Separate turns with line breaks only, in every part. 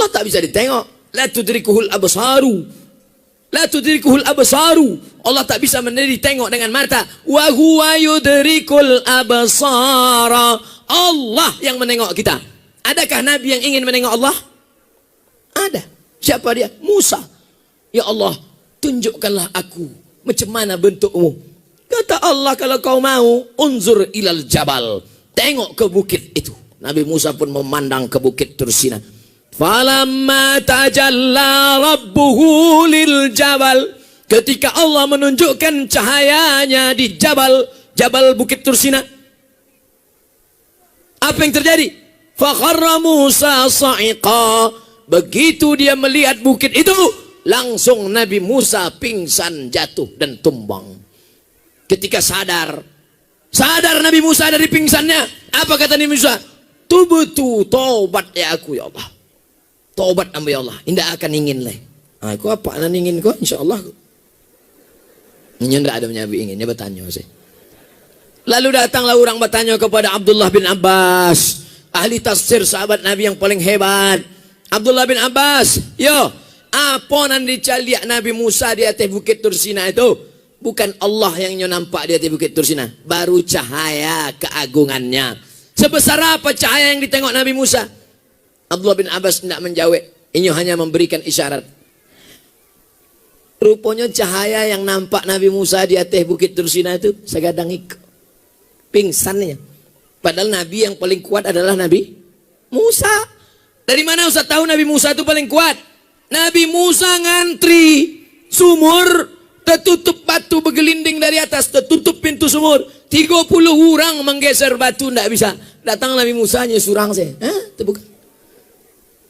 Allah tak bisa ditengok. La tudrikuhul absaru. La tudrikuhul absaru. Allah tak bisa ditengok dengan mata. Wa huwa yudrikul absara. Allah yang menengok kita. Adakah Nabi yang ingin menengok Allah? Ada. Siapa dia? Musa. Ya Allah, tunjukkanlah aku macam mana bentukmu. Kata Allah, kalau kau mau, unzur ilal jabal. Tengok ke bukit itu. Nabi Musa pun memandang ke bukit Tursina. Falamma tajalla rabbuhu lil jabal. Ketika Allah menunjukkan cahayanya di Jabal Bukit Tursina. Apa yang terjadi? Fakharra Musa sa'iqa. Begitu dia melihat bukit itu, langsung Nabi Musa pingsan, jatuh dan tumbang. Ketika sadar Nabi Musa dari pingsannya, apa kata Nabi Musa? Tubtu, taubat ya aku ya Allah. Taubat amba ya Allah, indah akan ingin leh. Aku apa nan ingin kau? Insyaallah. Nya ndak ada Nabi ingin, dia bertanya saya. Lalu datanglah orang bertanya kepada Abdullah bin Abbas, ahli tafsir sahabat Nabi yang paling hebat. Abdullah bin Abbas, yo, apa nan dicaliak Nabi Musa di atas bukit Tursina itu? Bukan Allah yang nampak di atas bukit Tursina, baru cahaya keagungannya. Sebesar apa cahaya yang ditengok Nabi Musa? Abdullah bin Abbas tidak menjawab, ini hanya memberikan isyarat. Rupanya cahaya yang nampak Nabi Musa di atas bukit Tursina itu segadang ikut pingsannya. Padahal Nabi yang paling kuat adalah Nabi Musa. Dari mana Ustaz tahu Nabi Musa itu paling kuat? Nabi Musa ngantri sumur, tertutup batu bergelinding dari atas, tertutup pintu sumur. 30 orang menggeser batu, tidak bisa. Datang Nabi Musa hanya surang saya. Terbuka.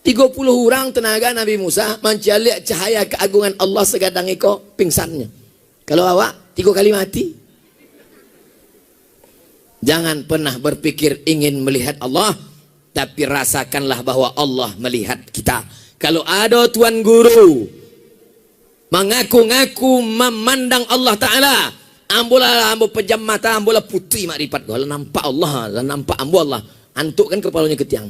30 orang tenaga Nabi Musa mencari cahaya keagungan Allah segadang iko pingsannya. Kalau awak 3 kali mati. Jangan pernah berpikir ingin melihat Allah, tapi rasakanlah bahwa Allah melihat kita. Kalau ada tuan guru mengaku-ngaku memandang Allah Ta'ala, ambola pejam mata, ambola putih makrifat, kalau nampak Allah, nampak ambo Allah, antuk kan kepalanya ke tiang.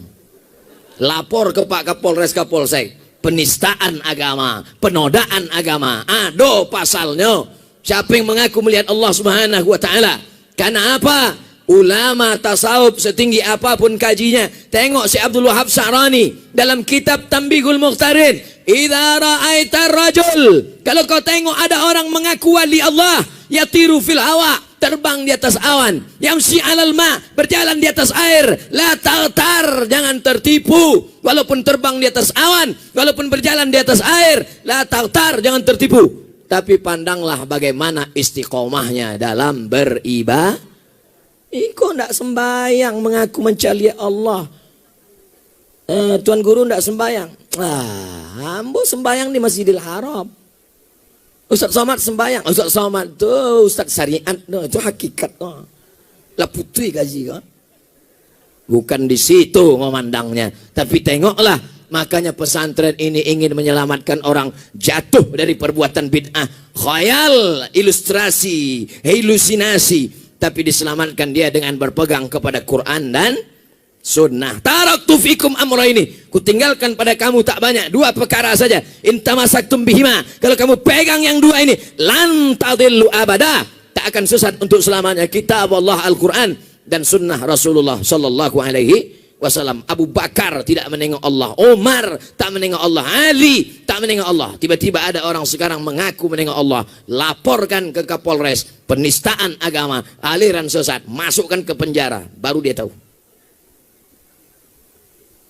Lapor ke Pak Kapolres Kapolsek, penistaan agama, penodaan agama, ada pasalnya. Siapa yang mengaku melihat Allah Subhanahu wa Ta'ala? Karena apa? Ulama tasawuf setinggi apapun kajinya, tengok si Abdul Wahab Sa'rani dalam kitab Tambihul Mukhtarin, idza ra'aita rajul, kalau kau tengok ada orang mengaku wali Allah, yatiru fil hawa, terbang di atas awan, yamsi 'alal ma, berjalan di atas air, la taghtar, jangan tertipu. Walaupun terbang di atas awan, walaupun berjalan di atas air, la taghtar, jangan tertipu. Tapi pandanglah bagaimana istiqomahnya dalam beribadah. Iko ndak sembayang mengaku mencari Allah. Tuan guru ndak sembayang. Ambo sembayang di Masjidil Haram. Ustaz Somad sembayang. Ustaz Somad tuh Ustaz syariat tuh, itu hakikat tuh. Lah putri gaji kan. Bukan di situ memandangnya, tapi tengoklah. Makanya pesantren ini ingin menyelamatkan orang jatuh dari perbuatan bid'ah, khayal, ilustrasi, halusinasi. Tapi diselamatkan dia dengan berpegang kepada Quran dan sunnah. Taraktu fikum amra ini, kutinggalkan pada kamu tak banyak, 2 perkara saja. Intamasaktum bihima, kalau kamu pegang yang 2 ini, lan tadillu abada, tak akan sesat untuk selamanya. Kitab Allah Al-Quran dan sunnah Rasulullah sallallahu alaihi wasallam. Abu Bakar tidak menengok Allah, Umar tak menengok Allah, Ali tak menengok Allah. Tiba-tiba ada orang sekarang mengaku menengok Allah, laporkan ke Kapolres, penistaan agama, aliran sesat, masukkan ke penjara, baru dia tahu.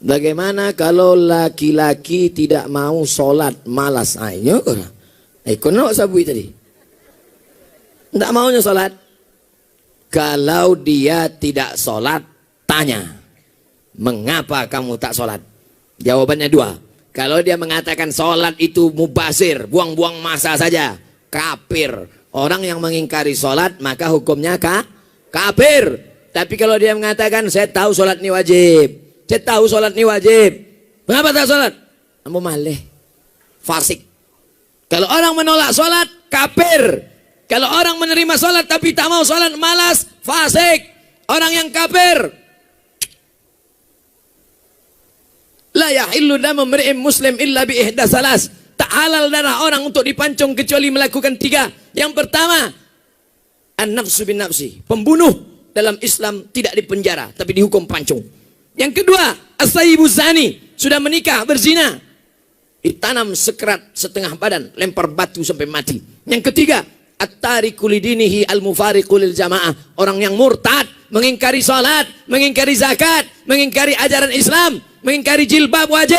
Bagaimana kalau laki-laki tidak mau sholat, malas? Ayo, kono sabui tadi, tidak maunya sholat. Kalau dia tidak sholat, tanya, mengapa kamu tak sholat? Jawabannya 2. Kalau dia mengatakan sholat itu mubazir, buang-buang masa saja, kafir. Orang yang mengingkari sholat maka hukumnya kafir. Tapi kalau dia mengatakan saya tahu sholat ini wajib, saya tahu sholat ini wajib, mengapa tak sholat? Kamu malih, fasik. Kalau orang menolak sholat, kafir. Kalau orang menerima sholat tapi tak mau sholat, malas, fasik. Orang yang kafir. La yahillu damu mri'in muslim illa bi ihda salas. Tak halal darah orang untuk dipancung kecuali melakukan 3. Yang pertama, an-nafsu bin nafsi. Pembunuh dalam Islam tidak dipenjara, tapi dihukum pancung. Yang kedua, as-sayyibu zani. Sudah menikah, berzina, ditanam sekerat setengah badan, lempar batu sampai mati. Yang ketiga, at-tariku lidinihi al-mufariqu lil jamaah. Orang yang murtad, mengingkari salat, mengingkari zakat, mengingkari ajaran Islam, mengingkari jilbab wajib,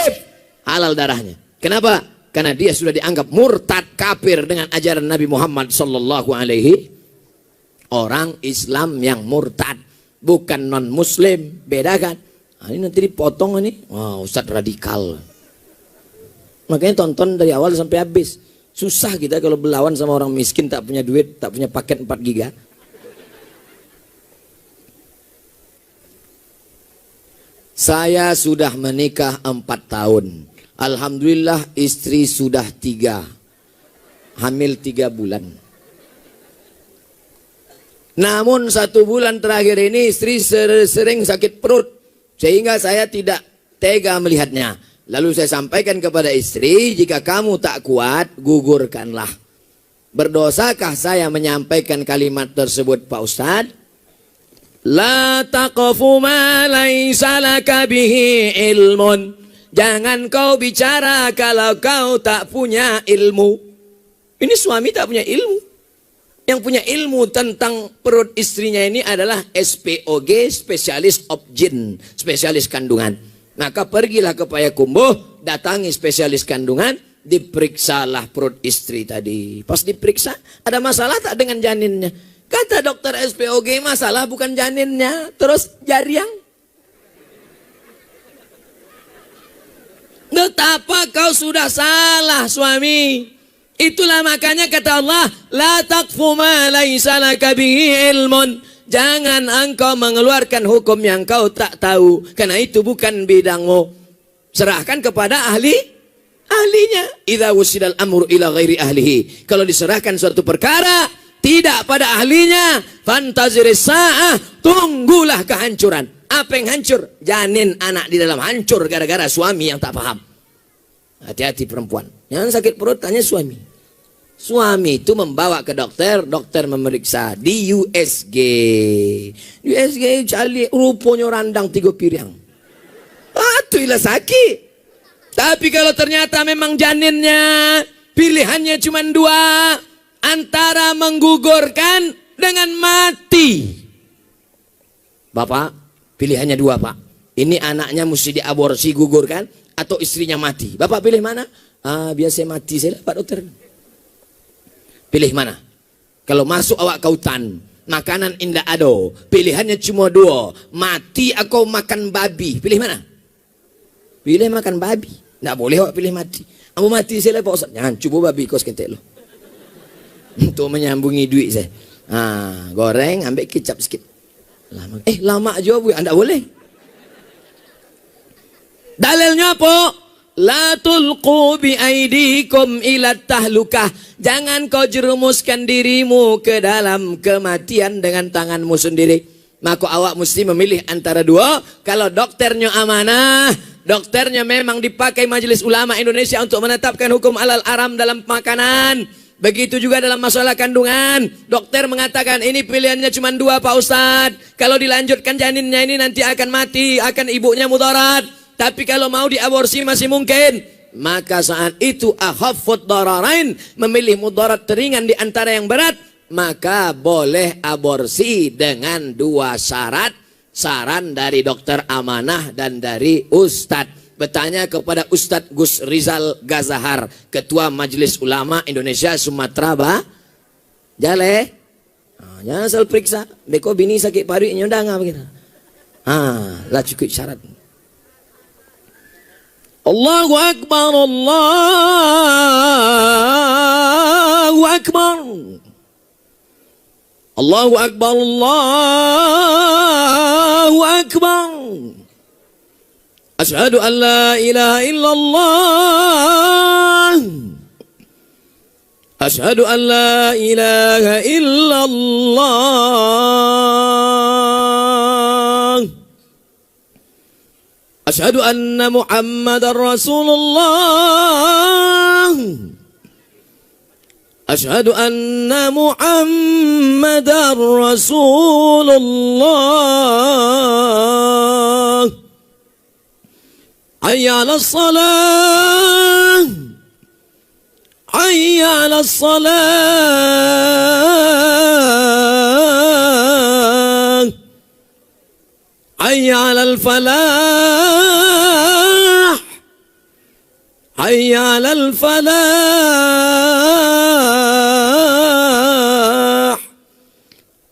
halal darahnya. Kenapa? Karena dia sudah dianggap murtad, kafir dengan ajaran Nabi Muhammad sallallahu alaihi. Orang Islam yang murtad, bukan non muslim, beda kan? Nah, ini nanti dipotong ini. Wah, Ustadz radikal. Makanya tonton dari awal sampai habis. Susah kita kalau berlawan sama orang miskin, tak punya duit, tak punya paket 4 giga. Saya sudah menikah 4 tahun. Alhamdulillah istri sudah 3. Hamil 3 bulan. Namun 1 bulan terakhir ini istri sering sakit perut. Sehingga saya tidak tega melihatnya. Lalu saya sampaikan kepada istri, jika kamu tak kuat, gugurkanlah. Berdosakah saya menyampaikan kalimat tersebut, Pak Ustadz? La taqfu ma laisa laka bihi ilmun. Jangan kau bicara kalau kau tak punya ilmu. Ini suami tak punya ilmu. Yang punya ilmu tentang perut istrinya ini adalah SPOG, spesialis obgyn, spesialis kandungan. Maka pergilah ke Payakumbuh, datangi spesialis kandungan, diperiksalah perut istri tadi. Pas diperiksa, ada masalah tak dengan janinnya? Kata dokter SPOG, masalah bukan janinnya, terus jariang. Betapa kau sudah salah, suami. Itulah makanya kata Allah, la taqfu ma laisa laka bihi ilmun. Jangan engkau mengeluarkan hukum yang kau tak tahu, karena itu bukan bidangmu. Serahkan kepada ahlinya. Idza wusidal amru ila ghairi ahlihi. Kalau diserahkan suatu perkara tidak pada ahlinya, fantaziris sa'ah, tunggulah kehancuran. Apa yang hancur? Janin anak di dalam hancur gara-gara suami yang tak paham. Hati-hati perempuan. Yang sakit perut tanya suami. Suami itu membawa ke dokter, dokter memeriksa di USG. USG cali rupanya randang 3 piring. Itu ilah sakit. Tapi kalau ternyata memang janinnya, pilihannya cuma 2. Antara menggugurkan dengan mati. Bapak, pilihannya 2, Pak. Ini anaknya mesti diaborsi, gugurkan, atau istrinya mati. Bapak pilih mana? Biasa mati saya Pak dokter. Pilih mana? Kalau masuk awak ke hutan, makanan indah ado, pilihannya cuma 2. Mati atau makan babi. Pilih mana? Pilih makan babi. Tidak boleh awak pilih mati. Kamu mati saya Pak Ustaz. Jangan, coba babi kau sekentek lo. Untuk menyambungi duit saya. Goreng, ambil kecap sikit. Lama juga bu, anda boleh. Dalilnya apa? La tulqu bi aidikum ila tahlukah. Jangan kau jerumuskan dirimu ke dalam kematian dengan tanganmu sendiri. Maka awak mesti memilih antara 2. Kalau dokternya amanah, dokternya memang dipakai Majelis Ulama Indonesia untuk menetapkan hukum halal haram dalam makanan. Begitu juga dalam masalah kandungan. Dokter mengatakan ini pilihannya cuma 2 Pak Ustadz. Kalau dilanjutkan janinnya ini nanti akan mati, akan ibunya mudarat. Tapi kalau mau diaborsi masih mungkin. Maka saat itu akhaffud dararain, memilih mudarat teringan di antara yang berat, maka boleh aborsi dengan 2 syarat. Saran dari dokter amanah dan dari Ustadz. Bertanya kepada Ustadz Gus Rizal Gazahar, Ketua Majelis Ulama Indonesia Sumatera Jale. Jangan asal periksa. Beko bini sakit paru nyodang begitu. Lah cukup syarat. Allahu Akbar, Allahu Akbar. Allahu Akbar, Allahu Akbar. Asyhadu an la ilaha illallah. Asyhadu an la ilaha illallah. Asyhadu anna Muhammadar Rasulullah. Asyhadu anna Muhammadar Rasulullah. Hayya 'alas salah. Hayya 'alas salah. Hayya 'alal falah. Hayya 'alal falah.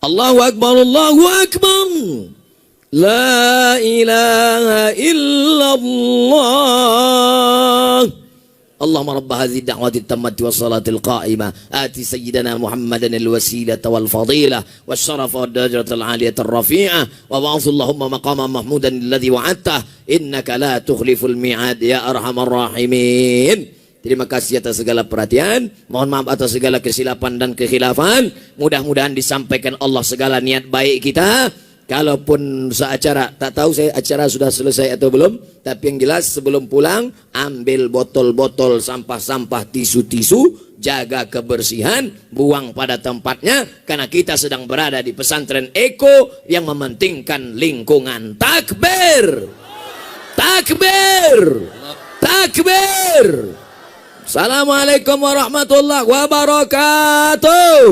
Allahu akbar, Allahu akbar. La ilaha illallah. Allahumma rabb hadhihi ad-da'wati at-tammati was-salati al-qa'imah ati sayyidina Muhammadan al-wasilata wal-fadilah wasyarafa wad-darajata al-'aliyata ar-rafi'ah wa ba'ath Allahumma maqaman mahmudan alladhi wa'adtah innaka la tukhliful mi'ad ya arhamar rahimin. Terima kasih atas segala perhatian. Mohon maaf atas segala kesilapan dan kekhilafan. Mudah-mudahan disampaikan Allah segala niat baik kita. Kalaupun seacara, tak tahu saya acara sudah selesai atau belum, tapi yang jelas sebelum pulang ambil botol-botol sampah-sampah, tisu-tisu, jaga kebersihan, buang pada tempatnya, karena kita sedang berada di pesantren Eko yang mementingkan lingkungan. Takbir, takbir, takbir. Assalamualaikum warahmatullahi wabarakatuh.